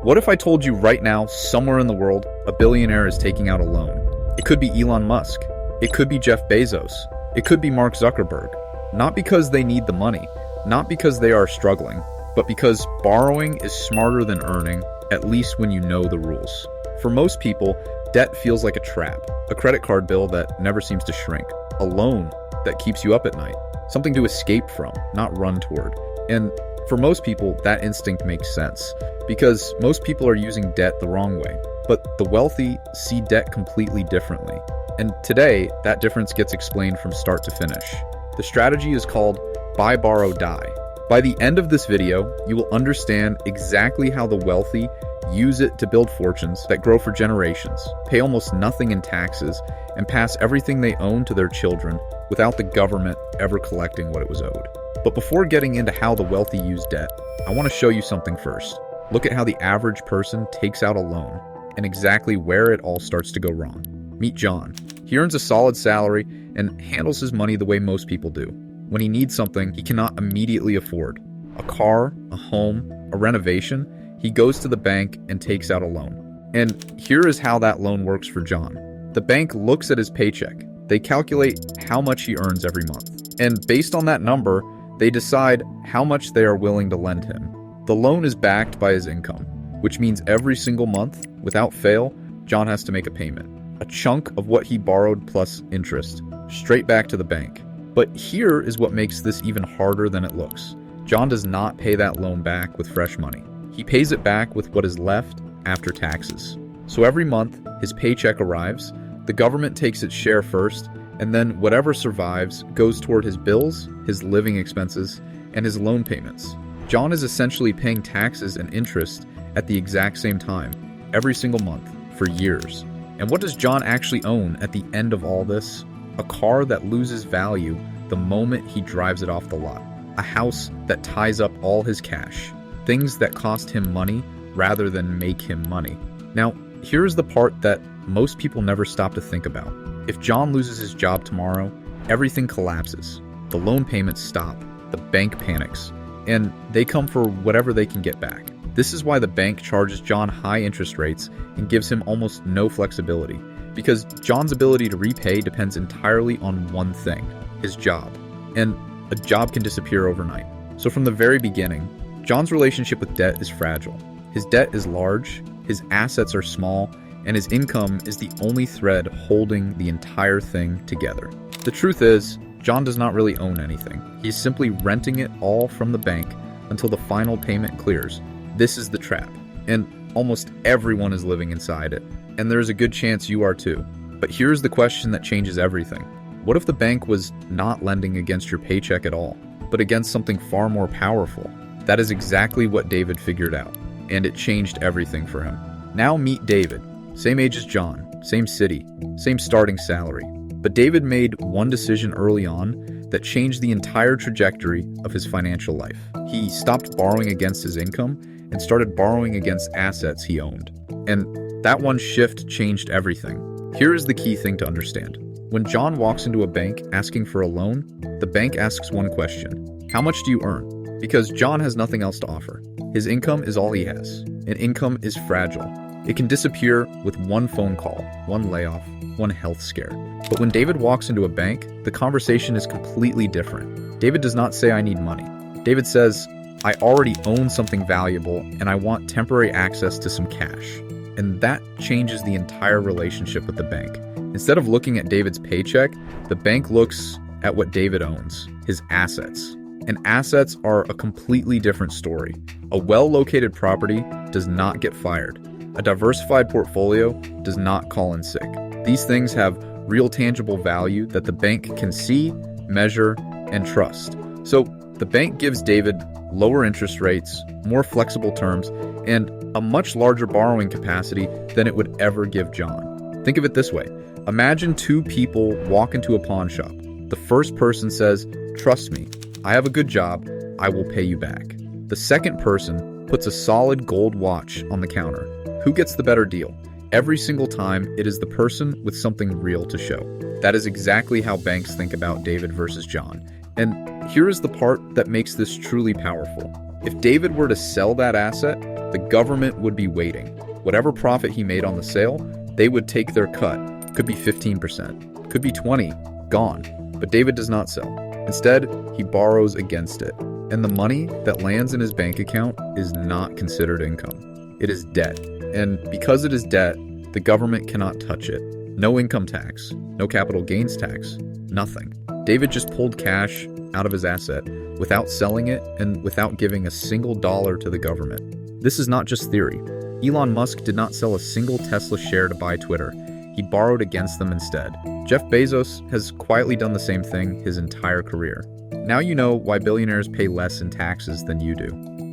What if I told you right now, somewhere in the world, a billionaire is taking out a loan? It could be Elon Musk. It could be Jeff Bezos. It could be Mark Zuckerberg. Not because they need the money, not because they are struggling, but because borrowing is smarter than earning, at least when you know the rules. For most people, debt feels like a trap, a credit card bill that never seems to shrink, a loan that keeps you up at night, something to escape from, not run toward. And for most people, that instinct makes sense, because most people are using debt the wrong way. But the wealthy see debt completely differently. And today, that difference gets explained from start to finish. The strategy is called buy, borrow, die. By the end of this video, you will understand exactly how the wealthy use it to build fortunes that grow for generations, pay almost nothing in taxes, and pass everything they own to their children without the government ever collecting what it was owed. But before getting into how the wealthy use debt, I want to show you something first. Look at how the average person takes out a loan and exactly where it all starts to go wrong. Meet John. He earns a solid salary and handles his money the way most people do. When he needs something he cannot immediately afford, a car, a home, a renovation, he goes to the bank and takes out a loan. And here is how that loan works for John. The bank looks at his paycheck. They calculate how much he earns every month. And based on that number, they decide how much they are willing to lend him. The loan is backed by his income, which means every single month, without fail, John has to make a payment. A chunk of what he borrowed plus interest, straight back to the bank. But here is what makes this even harder than it looks. John does not pay that loan back with fresh money. He pays it back with what is left after taxes. So every month, his paycheck arrives, the government takes its share first, and then whatever survives goes toward his bills, his living expenses, and his loan payments. John is essentially paying taxes and interest at the exact same time, every single month, for years. And what does John actually own at the end of all this? A car that loses value the moment he drives it off the lot. A house that ties up all his cash. Things that cost him money rather than make him money. Now, here's the part that most people never stop to think about. If John loses his job tomorrow, everything collapses. The loan payments stop, the bank panics, and they come for whatever they can get back. This is why the bank charges John high interest rates and gives him almost no flexibility, because John's ability to repay depends entirely on one thing, his job. And a job can disappear overnight. So from the very beginning, John's relationship with debt is fragile. His debt is large, his assets are small, and his income is the only thread holding the entire thing together. The truth is, John does not really own anything. He's simply renting it all from the bank until the final payment clears. This is the trap, and almost everyone is living inside it, and there's a good chance you are too. But here's the question that changes everything. What if the bank was not lending against your paycheck at all, but against something far more powerful? That is exactly what David figured out, and it changed everything for him. Now meet David. Same age as John, same city, same starting salary. But David made one decision early on that changed the entire trajectory of his financial life. He stopped borrowing against his income and started borrowing against assets he owned. And that one shift changed everything. Here is the key thing to understand. When John walks into a bank asking for a loan, the bank asks one question: how much do you earn? Because John has nothing else to offer. His income is all he has, and income is fragile. It can disappear with one phone call, one layoff, one health scare. But when David walks into a bank, the conversation is completely different. David does not say, "I need money." David says, "I already own something valuable and I want temporary access to some cash." And that changes the entire relationship with the bank. Instead of looking at David's paycheck, the bank looks at what David owns, his assets. And assets are a completely different story. A well-located property does not get fired. A diversified portfolio does not call in sick. These things have real tangible value that the bank can see, measure, and trust. So the bank gives David lower interest rates, more flexible terms, and a much larger borrowing capacity than it would ever give John. Think of it this way. Imagine two people walk into a pawn shop. The first person says, "Trust me, I have a good job, I will pay you back." The second person puts a solid gold watch on the counter. Who gets the better deal? Every single time, it is the person with something real to show. That is exactly how banks think about David versus John. And here is the part that makes this truly powerful. If David were to sell that asset, the government would be waiting. Whatever profit he made on the sale, they would take their cut. Could be 15%, could be 20%, gone. But David does not sell. Instead, he borrows against it. And the money that lands in his bank account is not considered income. It is debt. And because it is debt, the government cannot touch it. No income tax, no capital gains tax, nothing. David just pulled cash out of his asset without selling it and without giving a single dollar to the government. This is not just theory. Elon Musk did not sell a single Tesla share to buy Twitter. He borrowed against them instead. Jeff Bezos has quietly done the same thing his entire career. Now you know why billionaires pay less in taxes than you do.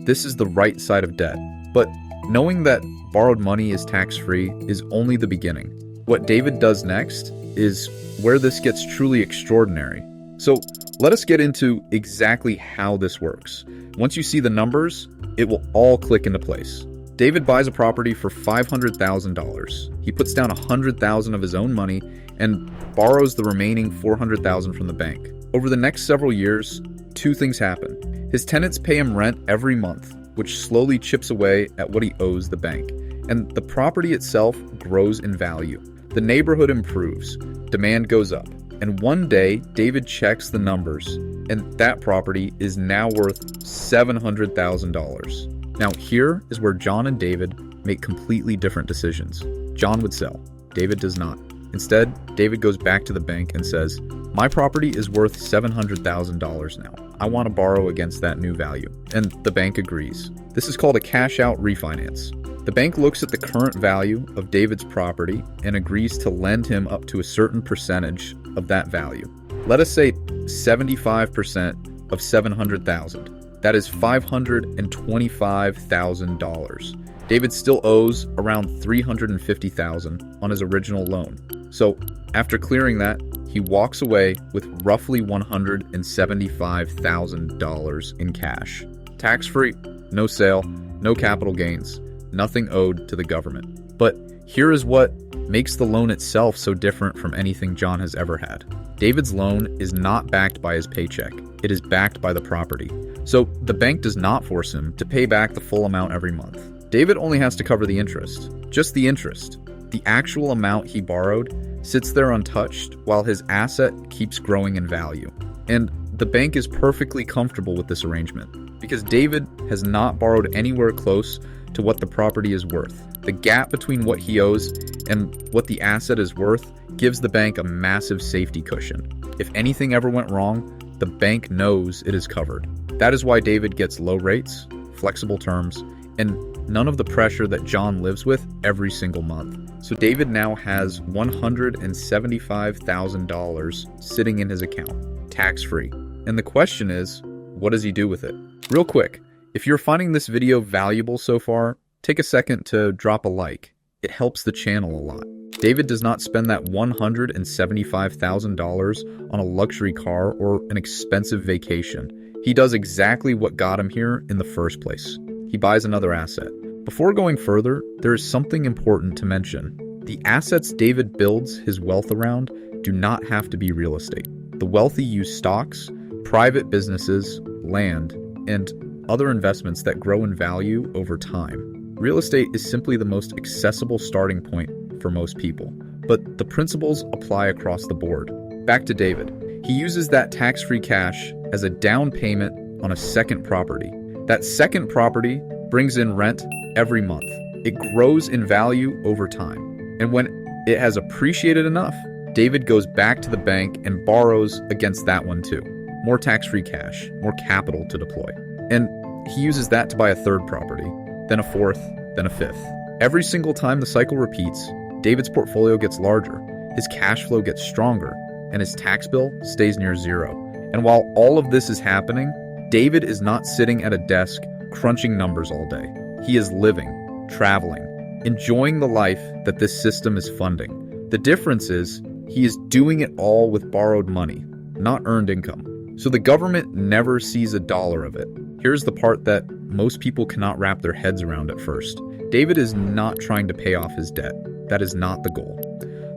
This is the right side of debt. But knowing that borrowed money is tax-free is only the beginning. What David does next is where this gets truly extraordinary. So let us get into exactly how this works. Once you see the numbers, it will all click into place. David buys a property for $500,000. He puts down $100,000 of his own money and borrows the remaining $400,000 from the bank. Over the next several years, two things happen. His tenants pay him rent every month, which slowly chips away at what he owes the bank. And the property itself grows in value. The neighborhood improves, demand goes up, and one day David checks the numbers, and that property is now worth $700,000. Now here is where John and David make completely different decisions. John would sell, David does not. Instead, David goes back to the bank and says, "My property is worth $700,000 now. I want to borrow against that new value." And the bank agrees. This is called a cash-out refinance. The bank looks at the current value of David's property and agrees to lend him up to a certain percentage of that value. Let us say 75% of $700,000. That is $525,000. David still owes around $350,000 on his original loan. So after clearing that, he walks away with roughly $175,000 in cash. Tax-free, no sale, no capital gains, nothing owed to the government. But here is what makes the loan itself so different from anything John has ever had. David's loan is not backed by his paycheck. It is backed by the property. So the bank does not force him to pay back the full amount every month. David only has to cover the interest, just the interest. The actual amount he borrowed sits there untouched while his asset keeps growing in value. And the bank is perfectly comfortable with this arrangement because David has not borrowed anywhere close to what the property is worth. The gap between what he owes and what the asset is worth gives the bank a massive safety cushion. If anything ever went wrong, the bank knows it is covered. That is why David gets low rates, flexible terms, and none of the pressure that John lives with every single month. So David now has $175,000 sitting in his account, tax-free. And the question is, what does he do with it? Real quick, if you're finding this video valuable so far, take a second to drop a like. It helps the channel a lot. David does not spend that $175,000 on a luxury car or an expensive vacation. He does exactly what got him here in the first place. He buys another asset. Before going further, there is something important to mention. The assets David builds his wealth around do not have to be real estate. The wealthy use stocks, private businesses, land, and other investments that grow in value over time. Real estate is simply the most accessible starting point for most people, but the principles apply across the board. Back to David. He uses that tax-free cash as a down payment on a second property. That second property brings in rent every month. It grows in value over time. And when it has appreciated enough, David goes back to the bank and borrows against that one too. More tax-free cash, more capital to deploy. And he uses that to buy a third property, then a fourth, then a fifth. Every single time the cycle repeats, David's portfolio gets larger, his cash flow gets stronger, and his tax bill stays near zero. And while all of this is happening, David is not sitting at a desk crunching numbers all day. He is living, traveling, enjoying the life that this system is funding. The difference is he is doing it all with borrowed money, not earned income. So the government never sees a dollar of it. Here's the part that most people cannot wrap their heads around at first. David is not trying to pay off his debt. That is not the goal.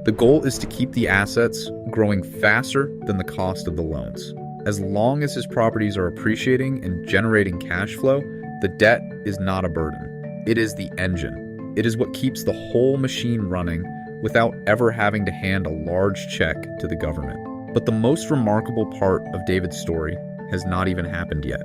The goal is to keep the assets growing faster than the cost of the loans. As long as his properties are appreciating and generating cash flow, the debt is not a burden. It is the engine. It is what keeps the whole machine running without ever having to hand a large check to the government. But the most remarkable part of David's story has not even happened yet.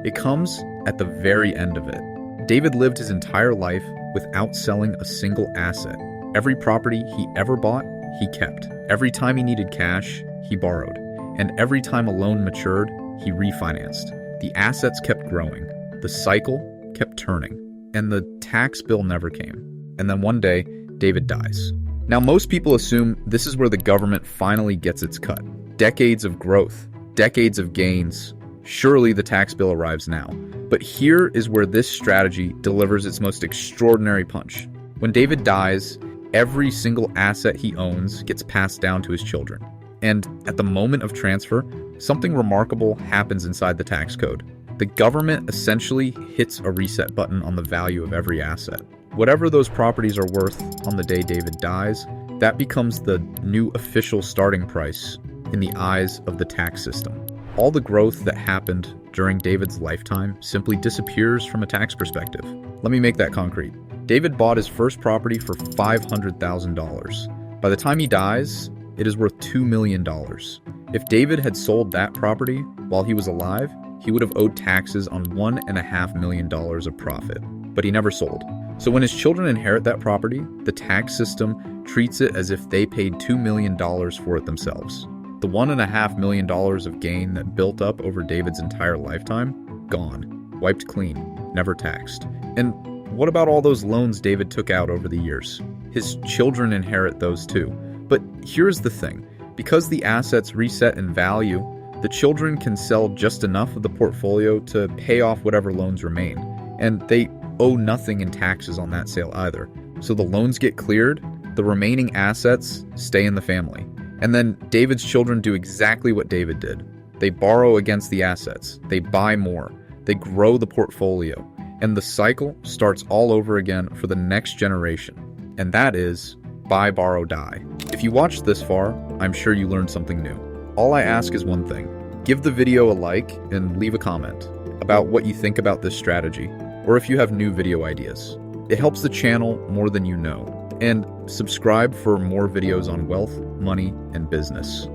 It comes at the very end of it. David lived his entire life without selling a single asset. Every property he ever bought, he kept. Every time he needed cash, he borrowed. And every time a loan matured, he refinanced. The assets kept growing. The cycle kept turning. And the tax bill never came. And then one day, David dies. Now, most people assume this is where the government finally gets its cut. Decades of growth, decades of gains. Surely the tax bill arrives now. But here is where this strategy delivers its most extraordinary punch. When David dies, every single asset he owns gets passed down to his children. And at the moment of transfer, something remarkable happens inside the tax code. The government essentially hits a reset button on the value of every asset. Whatever those properties are worth on the day David dies, that becomes the new official starting price in the eyes of the tax system. All the growth that happened during David's lifetime simply disappears from a tax perspective. Let me make that concrete. David bought his first property for $500,000. By the time he dies, it is worth $2 million. If David had sold that property while he was alive, he would have owed taxes on $1.5 million of profit, but he never sold. So when his children inherit that property, the tax system treats it as if they paid $2 million for it themselves. The $1.5 million of gain that built up over David's entire lifetime, gone, wiped clean, never taxed. And what about all those loans David took out over the years? His children inherit those too. But here's the thing, because the assets reset in value, the children can sell just enough of the portfolio to pay off whatever loans remain. And they owe nothing in taxes on that sale either. So the loans get cleared, the remaining assets stay in the family. And then David's children do exactly what David did. They borrow against the assets, they buy more, they grow the portfolio, and the cycle starts all over again for the next generation. And that is buy, borrow, die. If you watched this far, I'm sure you learned something new. All I ask is one thing. Give the video a like and leave a comment about what you think about this strategy, or if you have new video ideas. It helps the channel more than you know. And subscribe for more videos on wealth, money, and business.